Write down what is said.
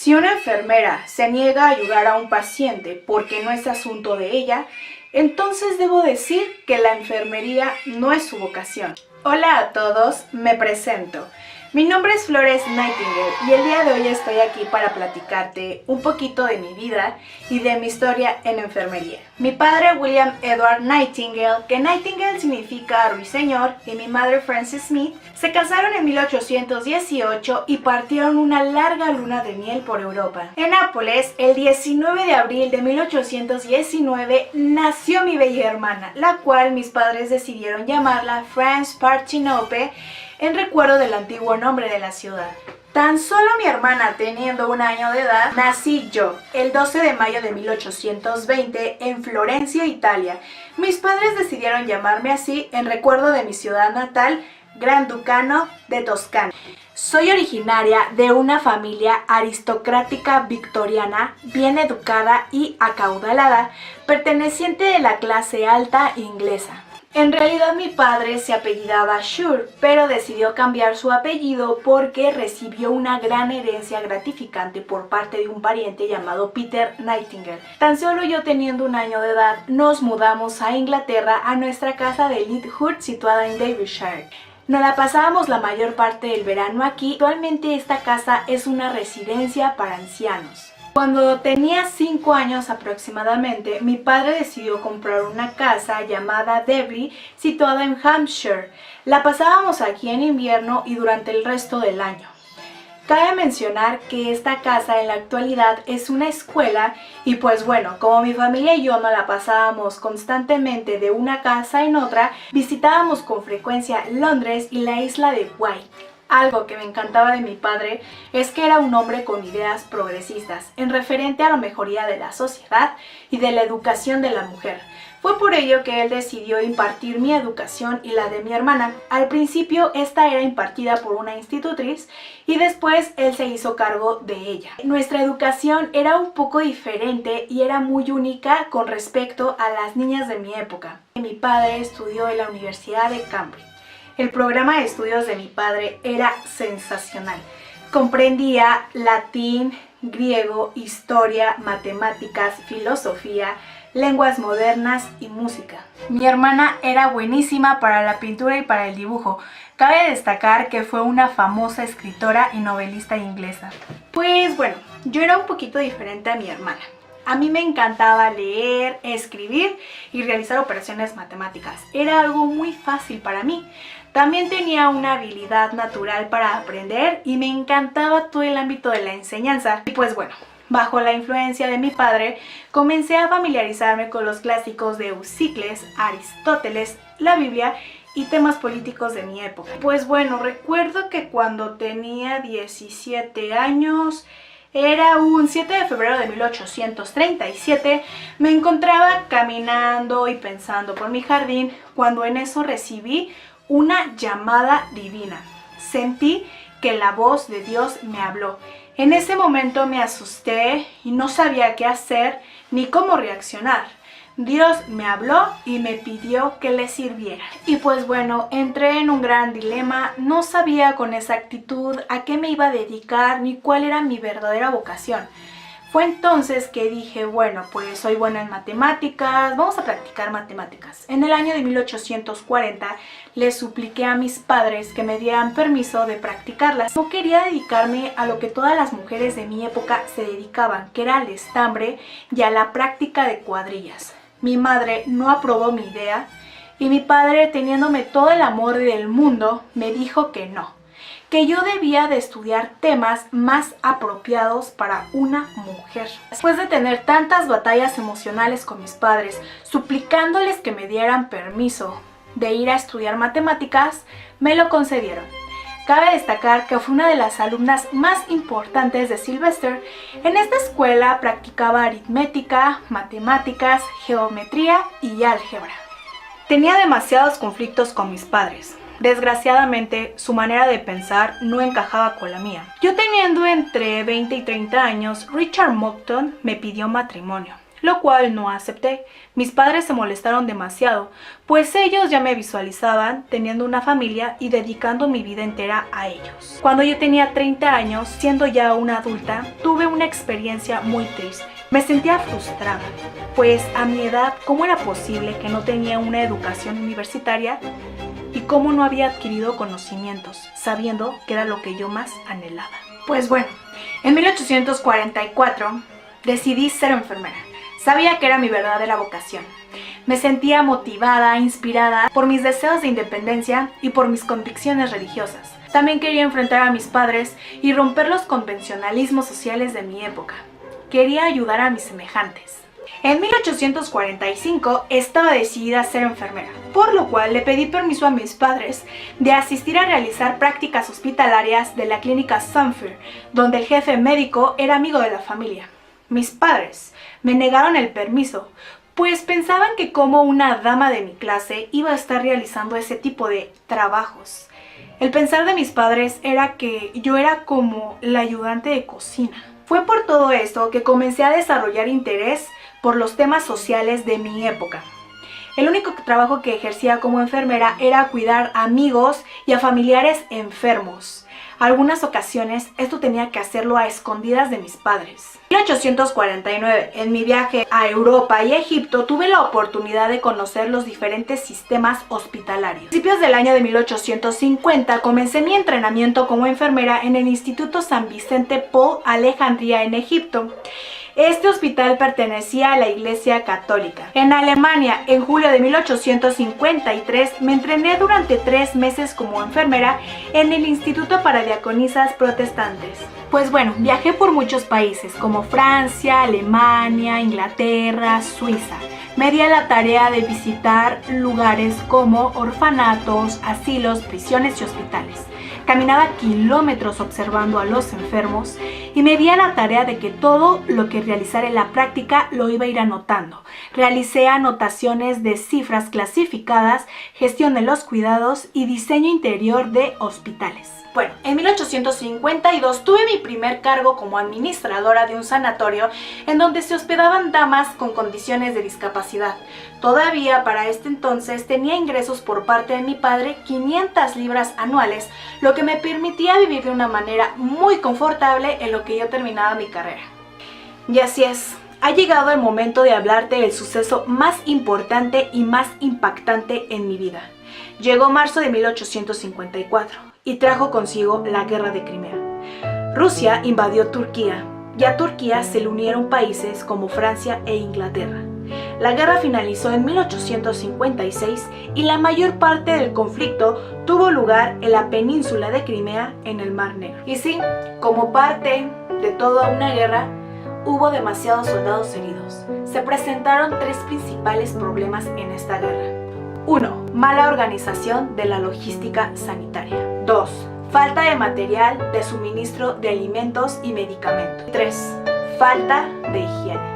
Si una enfermera se niega a ayudar a un paciente porque no es asunto de ella, entonces debo decir que la enfermería no es su vocación. Hola a todos, me presento. Mi nombre es Flores Nightingale y el día de hoy estoy aquí para platicarte un poquito de mi vida y de mi historia en enfermería. Mi padre William Edward Nightingale, que Nightingale significa ruiseñor, y mi madre Frances Smith, se casaron en 1818 y partieron una larga luna de miel por Europa. En Nápoles, el 19 de abril de 1819, nació mi bella hermana, la cual mis padres decidieron llamarla France Partenope, en recuerdo del antiguo nombre de la ciudad. Tan solo mi hermana teniendo un año de edad, nací yo, el 12 de mayo de 1820 en Florencia, Italia. Mis padres decidieron llamarme así en recuerdo de mi ciudad natal, Gran Ducado de Toscana. Soy originaria de una familia aristocrática victoriana, bien educada y acaudalada, perteneciente de la clase alta inglesa. En realidad mi padre se apellidaba Shure, pero decidió cambiar su apellido porque recibió una gran herencia gratificante por parte de un pariente llamado Peter Nightingale. Tan solo yo teniendo un año de edad, nos mudamos a Inglaterra a nuestra casa de Lidhurst situada en Derbyshire. Nos la pasábamos la mayor parte del verano aquí. Actualmente esta casa es una residencia para ancianos. Cuando tenía 5 años aproximadamente, mi padre decidió comprar una casa llamada Debley, situada en Hampshire. La pasábamos aquí en invierno y durante el resto del año. Cabe mencionar que esta casa en la actualidad es una escuela y pues bueno, como mi familia y yo nos la pasábamos constantemente de una casa en otra, visitábamos con frecuencia Londres y la isla de Wight. Algo que me encantaba de mi padre es que era un hombre con ideas progresistas en referente a la mejoría de la sociedad y de la educación de la mujer. Fue por ello que él decidió impartir mi educación y la de mi hermana. Al principio esta era impartida por una institutriz y después él se hizo cargo de ella. Nuestra educación era un poco diferente y era muy única con respecto a las niñas de mi época. Mi padre estudió en la Universidad de Cambridge. El programa de estudios de mi padre era sensacional. Comprendía latín, griego, historia, matemáticas, filosofía, lenguas modernas y música. Mi hermana era buenísima para la pintura y para el dibujo. Cabe destacar que fue una famosa escritora y novelista inglesa. Pues bueno, yo era un poquito diferente a mi hermana. A mí me encantaba leer, escribir y realizar operaciones matemáticas. Era algo muy fácil para mí. También tenía una habilidad natural para aprender y me encantaba todo el ámbito de la enseñanza. Y pues bueno, bajo la influencia de mi padre, comencé a familiarizarme con los clásicos de Euclides, Aristóteles, la Biblia y temas políticos de mi época. Pues bueno, recuerdo que cuando tenía 17 años... Era un 7 de febrero de 1837, me encontraba caminando y pensando por mi jardín cuando en eso recibí una llamada divina. Sentí que la voz de Dios me habló. En ese momento me asusté y no sabía qué hacer ni cómo reaccionar. Dios me habló y me pidió que le sirviera. Y pues bueno, entré en un gran dilema, no sabía con exactitud a qué me iba a dedicar ni cuál era mi verdadera vocación. Fue entonces que dije, bueno, pues soy buena en matemáticas, vamos a practicar matemáticas. En el año de 1840 les supliqué a mis padres que me dieran permiso de practicarlas. No quería dedicarme a lo que todas las mujeres de mi época se dedicaban, que era al estambre y a la práctica de cuadrillas. Mi madre no aprobó mi idea y mi padre, teniéndome todo el amor del mundo, me dijo que no, que yo debía de estudiar temas más apropiados para una mujer. Después de tener tantas batallas emocionales con mis padres, suplicándoles que me dieran permiso de ir a estudiar matemáticas, me lo concedieron. Cabe destacar que fue una de las alumnas más importantes de Sylvester. En esta escuela practicaba aritmética, matemáticas, geometría y álgebra. Tenía demasiados conflictos con mis padres. Desgraciadamente, su manera de pensar no encajaba con la mía. Yo teniendo entre 20 y 30 años, Richard Monckton me pidió matrimonio. lo cual no acepté. Mis padres se molestaron demasiado, pues ellos ya me visualizaban teniendo una familia y dedicando mi vida entera a ellos. Cuando yo tenía 30 años, siendo ya una adulta, tuve una experiencia muy triste. Me sentía frustrada, pues a mi edad, ¿cómo era posible que no tenía una educación universitaria y cómo no había adquirido conocimientos, sabiendo que era lo que yo más anhelaba? Pues bueno, en 1844 decidí ser enfermera. Sabía que era mi verdadera vocación. Me sentía motivada, inspirada por mis deseos de independencia y por mis convicciones religiosas. También quería enfrentar a mis padres y romper los convencionalismos sociales de mi época. Quería ayudar a mis semejantes. En 1845 estaba decidida a ser enfermera, por lo cual le pedí permiso a mis padres de asistir a realizar prácticas hospitalarias de la clínica Sanfir, donde el jefe médico era amigo de la familia. Mis padres me negaron el permiso, pues pensaban que como una dama de mi clase iba a estar realizando ese tipo de trabajos. El pensar de mis padres era que yo era como la ayudante de cocina. Fue por todo esto que comencé a desarrollar interés por los temas sociales de mi época. El único trabajo que ejercía como enfermera era cuidar a amigos y a familiares enfermos. Algunas ocasiones esto tenía que hacerlo a escondidas de mis padres. En 1849, en mi viaje a Europa y Egipto, tuve la oportunidad de conocer los diferentes sistemas hospitalarios. A principios del año de 1850 comencé mi entrenamiento como enfermera en el Instituto San Vicente Paul Alejandría en Egipto. Este hospital pertenecía a la Iglesia Católica. En Alemania, en julio de 1853, me entrené durante 3 meses como enfermera en el Instituto para Diaconisas Protestantes. Pues bueno, viajé por muchos países como Francia, Alemania, Inglaterra, Suiza. Me di a la tarea de visitar lugares como orfanatos, asilos, prisiones y hospitales. Caminaba kilómetros observando a los enfermos y me di a la tarea de que todo lo que realizara en la práctica lo iba a ir anotando. Realicé anotaciones de cifras clasificadas, gestión de los cuidados y diseño interior de hospitales. Bueno, en 1852 tuve mi primer cargo como administradora de un sanatorio en donde se hospedaban damas con condiciones de discapacidad. Todavía para este entonces tenía ingresos por parte de mi padre, 500 libras anuales, lo que me permitía vivir de una manera muy confortable en lo que yo terminaba mi carrera. Y así es, ha llegado el momento de hablarte del suceso más importante y más impactante en mi vida. Llegó marzo de 1854. Y trajo consigo la guerra de Crimea. Rusia invadió Turquía y a Turquía se le unieron países como Francia e Inglaterra. La guerra finalizó en 1856 y la mayor parte del conflicto tuvo lugar en la península de Crimea en el Mar Negro. Y sí, como parte de toda una guerra, hubo demasiados soldados heridos. Se presentaron 3 principales problemas en esta guerra. 1. Mala organización de la logística sanitaria. 2. Falta de material de suministro de alimentos y medicamentos. 3. Falta de higiene.